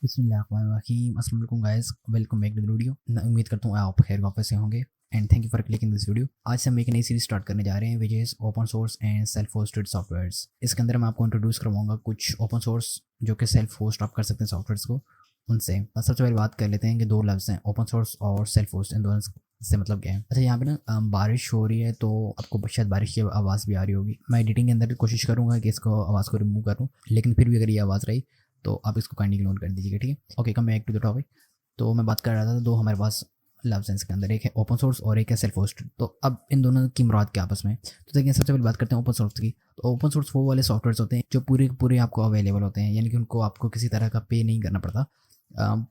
बिस्मिल्लाहिर्रहमानिर्रहीम। अस्सलाम वालेकुम guys, welcome back to the video. मैं उम्मीद करता हूँ आप खैर वापस से होंगे and thank you for clicking this video. आज से हम एक नई सीरीज स्टार्ट करने जा रहे हैं which is open source and self hosted softwares. इसके अंदर मैं आपको इंट्रोड्यूस करवाऊंगा कुछ ओपन सोर्स जो कि सेल्फ होस्ट आप कर सकते हैं सॉफ्टवेयर्स को उनसे। सबसे पहले बात कर लेते हैं कि दो लफ्ज़ हैं ओपन सोर्स और सेल्फ होस्ट, इन दोनों से मतलब क्या है। अच्छा, यहाँ पे ना बारिश हो रही है तो आपको शायद बारिश की आवाज़ भी आ रही होगी। मैं एडिटिंग के अंदर कोशिश करूँगा कि इसको आवाज़ को रिमूव करूँ, लेकिन फिर भी अगर ये आवाज़ रही तो आप इसको काइंडली इग्नोर कर दीजिएगा, ठीक है। Okay, come back to the topic. तो मैं बात कर रहा था, दो हमारे पास लफ्ज़ हैं इसके अंदर, एक है ओपन सोर्स और एक है सेल्फ होस्टेड। तो अब इन दोनों की मुराद क्या आपस में, तो देखिए सबसे पहले बात करते हैं ओपन सोर्स की। तो ओपन सोर्स वो वाले सॉफ्टवेयर होते हैं जो पूरे के पूरे आपको अवेलेबल होते हैं, यानी कि उनको आपको किसी तरह का पे नहीं करना पड़ता।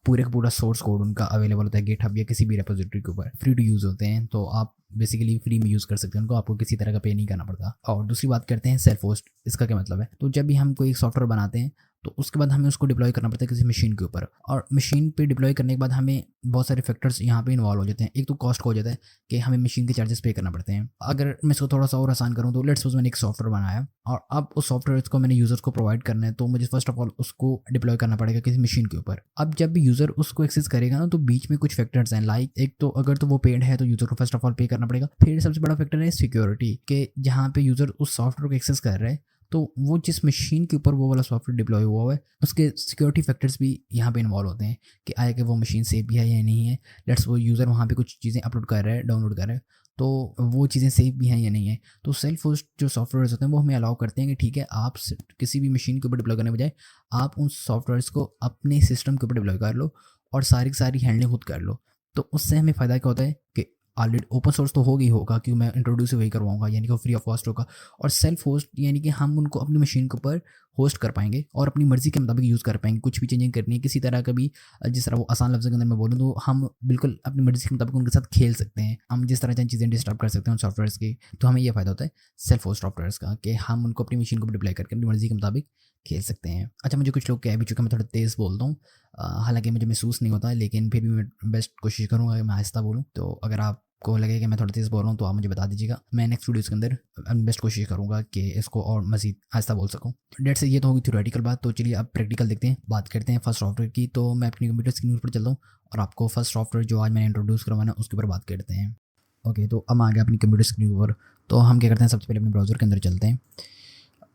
पूरे का पूरा सोर्स कोड उनका अवेलेबल होता है गिटहब या किसी भी रेपोजिटरी के ऊपर, फ्री टू यूज़ होते हैं। तो आप बेसिकली फ्री में यूज़ कर सकते हैं उनको, आपको किसी तरह का पे नहीं करना पड़ता। और दूसरी बात करते हैं सेल्फ होस्ट। इसका क्या मतलब है, तो जब भी हम कोई एक सॉफ्टवेयर बनाते हैं तो उसके बाद हमें उसको डिप्लॉय करना पड़ता है किसी मशीन के ऊपर, और मशीन पे डिप्लॉय करने के बाद हमें बहुत सारे फैक्टर्स यहाँ पे इन्वॉल्व हो जाते हैं। एक तो कॉस्ट का हो जाता है कि हमें मशीन के चार्जेस पे करना पड़ते हैं। अगर मैं इसको थोड़ा सा और आसान करूँ तो लेट्स सपोज मैंने एक सॉफ्टवेयर बनाया और अब उस सॉफ्टवेयर को मैंने यूज़र्स को प्रोवाइड करना है, तो मुझे फर्स्ट ऑफ ऑल उसको डिप्लॉय करना पड़ेगा किसी मशीन के ऊपर। अब जब भी यूज़र उसको एक्सेस करेगा ना, तो बीच में कुछ फैक्टर्स हैं, लाइक एक तो अगर तो वो पेड है तो यूज़र को फर्स्ट ऑफ ऑल पे करना पड़ेगा। फिर सबसे बड़ा फैक्टर है सिक्योरिटी, के जहाँ पे यूज़र उस सॉफ्टवेयर को एक्सेस कर रहा है तो वो जिस मशीन के ऊपर वो वाला सॉफ्टवेयर डिप्लॉय हुआ है उसके सिक्योरिटी फैक्टर्स भी यहाँ पे इन्वॉल्व होते हैं कि आया कि वो मशीन सेफ भी है या नहीं है। लेट्स वो यूज़र वहाँ पे कुछ चीज़ें अपलोड कर रहा है, डाउनलोड कर रहा है, तो वो चीज़ें सेफ भी हैं या नहीं है। तो सेल्फ होस्ट जो सॉफ्टवेयर होते हैं वो हमें अलाउ करते हैं कि ठीक है, आप किसी भी मशीन के ऊपर डिप्लॉय करने बजाय आप उन सॉफ्टवेयर्स को अपने सिस्टम के ऊपर डिप्लॉय कर लो और सारी की सारी हैंडलिंग खुद कर लो। तो उससे हमें फ़ायदा क्या होता है कि ऑलरेडी ओपन सोर्स तो होगा ही होगा, क्योंकि मैं इंट्रोड्यूस वही करवाऊंगा, यानी कि फ्री ऑफ कॉस्ट होगा। और सेल्फ होस्ट यानी कि हम उनको अपनी मशीन के ऊपर होस्ट कर पाएंगे और अपनी मर्जी के मुताबिक यूज़ कर पाएंगे। कुछ भी चेंजिंग करनी है किसी तरह का भी, जिस तरह वो आसान लफ्ज़ के अंदर मैं बोलूँ तो हम बिल्कुल अपनी मर्जी के मुताबिक उनके साथ खेल सकते हैं। हम जिस तरह चाहे चीज़ें डिस्टर्ब कर सकते हैं उन सॉफ्टवेयर्स की। तो हमें यह फ़ायदा होता है सेल्फ होस्ट सॉफ्टवेयर्स का कि हम उनको अपनी मशीन को डिप्लॉय करके अपनी मर्जी के मुताबिक खेल सकते हैं। अच्छा, मुझे कुछ लोग कह भी चुके हैं मैं थोड़ा तेज़ बोलता हूँ, हालांकि मुझे महसूस नहीं होता, लेकिन फिर भी मैं बेस्ट कोशिश करूँगा कि मैं आहिस्ता बोलूँ। तो अगर आपको लगे कि मैं थोड़ा तेज़ बोल रहा हूँ तो आप मुझे बता दीजिएगा, मैं नेक्स्ट वीडियोज़ के अंदर बेस्ट कोशिश करूँगा कि इसको और मज़ीद आहिस्ता बोल सकूँ। डेट से ये तो होगी थ्योरेटिकल बात, तो चलिए अब प्रैक्टिकल देखते हैं। बात करते हैं फर्स्ट सॉफ्टवेयर की। तो मैं अपनी कंप्यूटर स्क्रीन पर चलता हूँ और आपको फर्स्ट सॉफ्टवेयर जो आज मैंने इंट्रोड्यूस करवाना उसके ऊपर बात करते हैं। ओके, तो अब आ गया अपनी कंप्यूटर स्क्रीन पर। तो हम क्या करते हैं, सबसे पहले अपने ब्राउज़र के अंदर चलते हैं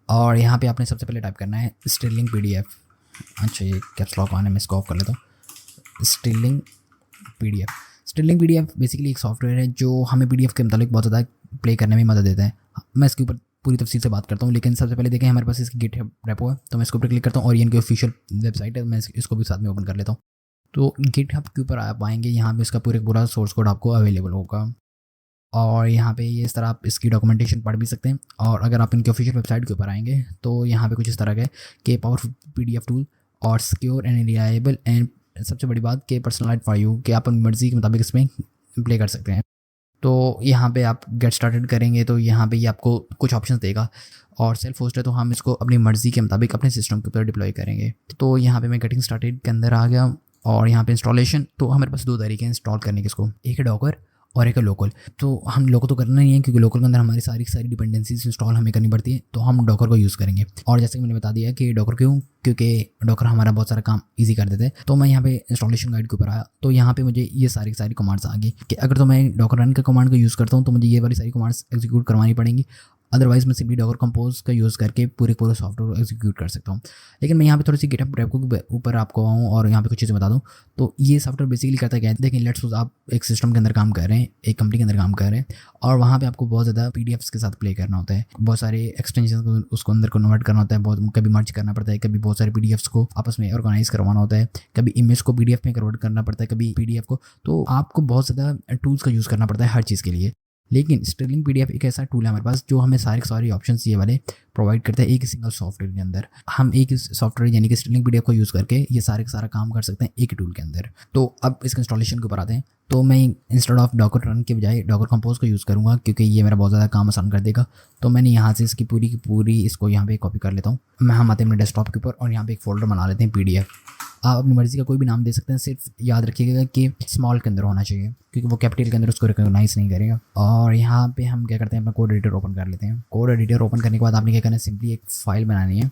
और यहाँ पे आपने सबसे पहले टाइप करना है स्टिलिंग PDF। अच्छा, ये कैप्स लॉक ऑन है, मैं इसको ऑफ कर लेता हूँ। Stilling PDF। Stilling PDF basically एक सॉफ्टवेयर है जो हमें PDF के मुताबिक बहुत ज़्यादा प्ले करने में मदद देता है। मैं इसके ऊपर पूरी तफसील से बात करता हूँ, लेकिन सबसे पहले देखें हमारे पास इसकी गिटहब रेपो है, तो मैं इसके ऊपर क्लिक करता हूँ और ये इनकी ऑफिशियल वेबसाइट है, मैं इसको भी साथ में ओपन कर लेता हूँ। तो गिटहब के ऊपर आप आएंगे, यहाँ पे इसका पूरा सोर्स कोड आपको अवेलेबल होगा और यहाँ पे ये इस तरह आप इसकी डॉक्यूमेंटेशन पढ़ भी सकते हैं। और अगर आप इनकी ऑफिशियल वेबसाइट के ऊपर आएंगे तो यहाँ पे कुछ इस तरह का है कि पावरफुल PDF टूल और सिक्योर एंड रिलायबल एंड सबसे बड़ी बात कि पर्सनलाइज्ड फॉर यू, कि आप अपनी मर्जी के मुताबिक इसमें प्ले कर सकते हैं। तो यहाँ पे आप गेट स्टार्टेड करेंगे तो यहाँ पे ये आपको कुछ ऑप्शंस देगा, और सेल्फ होस्ट है तो हम इसको अपनी मर्जी के मुताबिक अपने सिस्टम के ऊपर डिप्लॉय करेंगे। तो यहाँ पे मैं गेटिंग स्टार्टेड के अंदर आ गया और यहाँ पे इंस्टॉलेशन। तो हमारे पास दो तरीके हैं इंस्टॉल करने के इसको, एक है डॉकर और एक है लोकल। तो हम लोकल तो करना नहीं है क्योंकि लोकल के अंदर हमारी सारी डिपेंडेंसीज इंस्टॉल हमें करनी पड़ती है, तो हम डॉकर को यूज़ करेंगे। और जैसे कि मैंने बता दिया कि डॉकर क्यों, क्योंकि डॉकर हमारा बहुत सारा काम इजी कर देते हैं। तो मैं यहाँ पे इंस्टॉलेशन गाइड के ऊपर आया तो यहाँ पे मुझे ये सारी कमांड्स आ गई कि अगर तो मैं डॉकर रन का कमांड को यूज़ करता हूँ तो मुझे ये वाली सारी कमांड्स एग्जीक्यूट करवानी पड़ेंगी, अदरवाइज मैं सिंपली डॉकर कंपोज का यूज़ करके पूरे सॉफ्टवेयर को एग्जीक्यूट कर सकता हूँ। लेकिन मैं यहाँ पे थोड़ी सी गिटहब रेपो के ऊपर आपको आऊँ और यहाँ पे कुछ चीज़ें बता दूँ। तो ये सॉफ्टवेयर बेसिकली करता क्या है, देखिए लेट्स सपोज आप एक सिस्टम के अंदर काम कर रहे हैं, एक कंपनी के अंदर काम कर रहे हैं और वहाँ पे आपको बहुत ज़्यादा PDFs के साथ प्ले करना होता है, बहुत सारे एक्सटेंशन को उसको अंदर कन्वर्ट करना होता है, बहुत कभी मर्ज करना पड़ता है, कभी बहुत सारे PDFs को आपस में ऑर्गेनाइज करवाना होता है, कभी इमेज को PDF में कन्वर्ट करना पड़ता है, कभी PDF को। तो आपको बहुत ज़्यादा टूल्स का यूज़ करना पड़ता है हर चीज़ के लिए। लेकिन स्टिलिंग PDF एक ऐसा टूल है हमारे पास जो हमें सारे ऑप्शंस ये वाले प्रोवाइड करता है एक सिंगल सॉफ्टवेयर के अंदर। हम एक सॉफ्टवेयर यानी कि स्टिलिंग PDF को यूज़ करके ये सारा काम कर सकते हैं एक टूल के अंदर। तो अब इसके इंस्टॉलेशन के ऊपर आते हैं। तो मैं इंस्टेड ऑफ डॉकर रन के बजाय डॉकर कंपोज को यूज़ करूँगा क्योंकि ये मेरा बहुत ज़्यादा काम आसान कर देगा। तो मैंने यहाँ से इसकी पूरी की पूरी इसको यहाँ पे कॉपी कर लेता हूँ। हम आते हैं अपने डेस्कटॉप के ऊपर और यहाँ पे एक फोल्डर बना लेते हैं PDF। आप अपनी मर्ज़ी का कोई भी नाम दे सकते हैं, सिर्फ याद रखिएगा कि स्मॉल के अंदर होना चाहिए क्योंकि वो कैपिटल के अंदर उसको रिकॉग्नाइज नहीं करेगा। और यहाँ पे हम क्या करते हैं, अपना कोड एडिटर ओपन कर लेते हैं। कोड एडिटर ओपन करने के बाद आपने क्या करना है, सिंपली एक फ़ाइल बनानी है।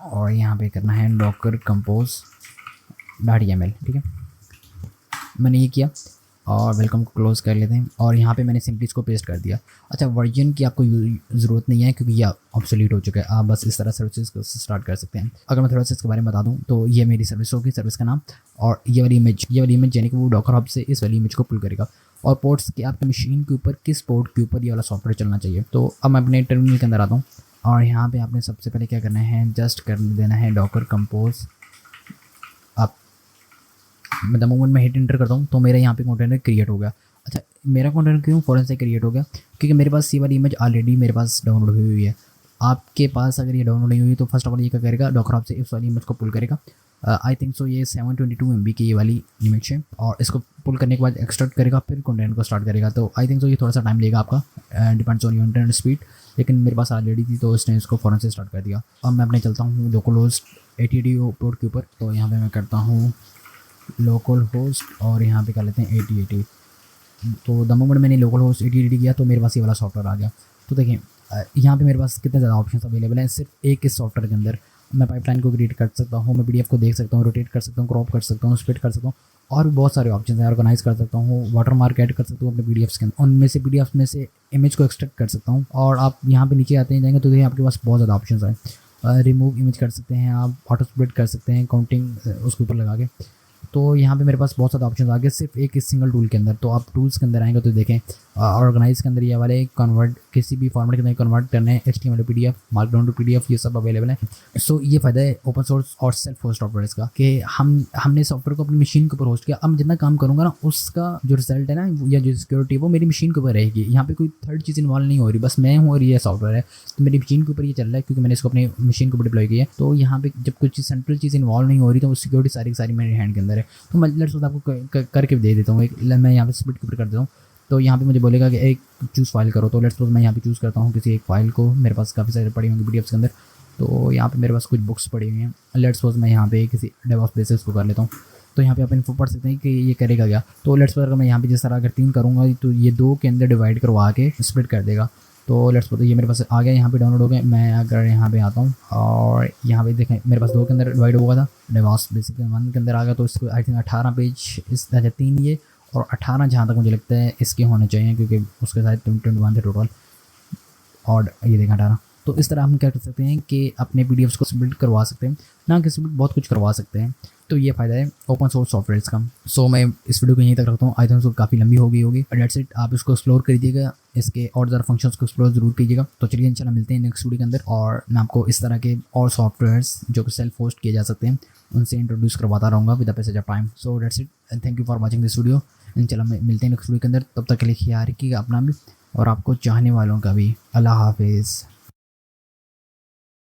और यहाँ पे करना है डॉकर कंपोज .yml। ठीक है, मैंने ये किया और वेलकम को क्लोज़ कर लेते हैं और यहाँ पे मैंने सिंपली इसको पेस्ट कर दिया। अच्छा, वर्जन की आपको ज़रूरत नहीं है क्योंकि ये ऑब्सोलीट हो चुका है। आप बस इस तरह सर्विसेज को स्टार्ट कर सकते हैं। अगर मैं थोड़ा सा इसके बारे में बता दूँ तो ये मेरी सर्विस होगी, सर्विस का नाम, और ये वाली इमेज यानी कि वो डॉकर हब से इस वाली इमेज को पुल करेगा और पोर्ट्स के आपके मशीन के ऊपर किस पोर्ट के ऊपर ये वाला सॉफ्टवेयर चलना चाहिए। तो अब मैं अपने टर्मिनल के अंदर आता हूँ और यहाँ पे आपने सबसे पहले क्या करना है, जस्ट कर देना है डॉकर कंपोज। आप मतलब मोमेंट में हिट एंटर करता हूँ तो मेरा यहाँ पे कंटेनर क्रिएट हो गया। अच्छा, मेरा कंटेनर क्यों फ़ौरन से क्रिएट हो गया? क्योंकि मेरे पास ये वाली इमेज ऑलरेडी मेरे पास डाउनलोड हुई हुई है। आपके पास अगर ये डाउनलोड नहीं हुई तो फर्स्ट ऑफ ऑल ये क्या करेगा, डॉकर हब से इस वाली इमेज को पुल करेगा। आई थिंक सो ये 722 MB की ये वाली इमेज है और इसको पुल करने के बाद एक्सट्रैक्ट करेगा, फिर कंटेंट को स्टार्ट करेगा। तो आई थिंक सो ये थोड़ा सा टाइम लेगा आपका, depends on your internet speed, लेकिन मेरे पास ऑलरेडी थी तो उसने इसको फ़ौरन से स्टार्ट कर दिया। अब मैं अपने चलता हूँ लोकल होस्ट 8080 पोर्ट के ऊपर। तो यहाँ पर मैं करता हूँ लोकल होस्ट और यहाँ पे कर लेते हैं 8080। तो द मोमेंट मैंने लोकल होस्ट 8080 किया तो मेरे पास ये वाला सॉफ्टवेयर आ गया। तो देखिए यहाँ पे मेरे पास कितने ज़्यादा ऑप्शन अवेलेबल हैं सिर्फ एक इस सॉफ्टवेयर के अंदर। मैं पाइपलाइन को क्रिएट कर सकता हूँ, मैं PDF को देख सकता हूँ, रोटेट कर सकता हूँ, क्रॉप कर सकता हूँ, स्प्लिट कर सकता हूँ, और भी बहुत सारे ऑप्शन हैं। ऑर्गेनाइज कर सकता हूँ, वाटर मार्क ऐड कर सकता हूँ अपने PDFs के अंदर, उनमें से PDFs में से इमेज को एक्सट्रैक्ट कर सकता हूँ। और आप यहाँ पे नीचे आते हैं जाएंगे तो देखिए आपके पास बहुत ज़्यादा ऑप्शन हैं। रिमूव इमेज कर सकते हैं आप, ऑटो स्प्लिट कर सकते हैं काउंटिंग उसके ऊपर लगा के। तो यहाँ पे मेरे पास बहुत ज़्यादा ऑप्शन आ गए सिर्फ एक इस सिंगल टूल के अंदर। तो आप टूल्स के अंदर आएंगे तो देखें ऑर्गेनाइज के अंदर ये वाले कन्वर्ट, किसी भी फॉर्मेट के अंदर कन्वर्ट करना है, HTML to PDF, markdown to PDF, ये सब अवेलेबल है। सो ये फ़ायदा है ओपन सोर्स और सेल्फ होस्ट सॉफ्टवेयर का कि हमने सॉफ्टवेयर को अपनी मशीन के ऊपर होस्ट किया। अब मैं जितना काम करूँगा ना उसका जो रिजल्ट है ना या जो सिक्योरिटी है वो मेरी मशीन के ऊपर रहेगी। यहाँ पे कोई थर्ड चीज़ इन्वॉल्व नहीं हो रही, बस मैं हूँ और ये सॉफ्टवेयर है तो मेरी मशीन के ऊपर ये चल रहा है क्योंकि मैंने इसको अपनी मशीन के ऊपर डिप्लॉय किया है। तो यहाँ पे जब कुछ सेंट्रल चीज़ इन्वॉल्व नहीं हो रही तो वो सिक्योरिटी सारी की सारी मेरे हैंड के अंदर है। तो मैं लेट्स सपोज आपको करके दे देता हूँ, मैं यहाँ पे स्प्लिट के ऊपर कर देता हूँ। तो यहाँ पे मुझे बोलेगा कि एक चूज़ फाइल करो। तो लेट्स सपोज मैं यहाँ पे चूज़ करता हूँ किसी एक फाइल को, मेरे पास काफ़ी सारे पड़ी होंगी PDFs के अंदर। तो यहाँ पे मेरे पास कुछ बुक्स पड़ी हुई हैं। लेट्स सपोज मैं यहाँ पे किसी डेवऑप्स बेसिस को कर लेता हूँ। तो यहाँ पे आप इन्फो पढ़ सकते हैं कि ये करेगा क्या। तो लेट्स सपोज अगर मैं यहाँ पे जिस तरह अगर 3 करूँगा तो ये 2 के अंदर डिवाइड करवा के स्प्लिट कर देगा। तो लेट्स सपोज ये मेरे पास आ गया, यहाँ पे डाउनलोड हो गया। मैं अगर यहाँ पे आता हूँ और यहाँ पे देखें मेरे पास 2 के अंदर डिवाइड हुआ था, डेवॉप्स बेसिक 1 के अंदर आ गया। तो इसको आई थिंक 18 पेज इस तरह 3 ये और 18 जहाँ तक मुझे लगता है इसके होने चाहिए क्योंकि उसके साथ 21 थे टोटल, और ये देखें 18। तो इस तरह हम क्या कर सकते हैं कि अपने PDFs को स्प्लिट करवा सकते हैं, ना कि स्प्लिट बहुत कुछ करवा सकते हैं। तो ये फ़ायदा है ओपन सोर्स सॉफ्टवेयर्स का। सो मैं इस वीडियो को यहीं तक रखता हूँ। आई थिंक सो काफ़ी लंबी हो गई होगी। डेट्स इट, आप इसको एक्सप्लोर करिएगा, इसके और ज़्यादा फंक्शंस को एक्सप्लोर जरूर कीजिएगा। तो चलिए इंशाल्लाह मिलते हैं नेक्स्ट वीडियो के अंदर और मैं आपको इस तरह के और सॉफ्टवेयर्स जो कि सेल्फ होस्ट किए जा सकते हैं उनसे इंट्रोड्यूस करवाता रहूँगा with the passage of time. So that's it and thank you for watching this video. इंशाल्लाह मिलते हैं नेक्स्ट वीडियो के अंदर। तब तक के लिए ख्याल रखिएगा अपना भी और आपको चाहने वालों का भी। अल्लाह हाफिज़।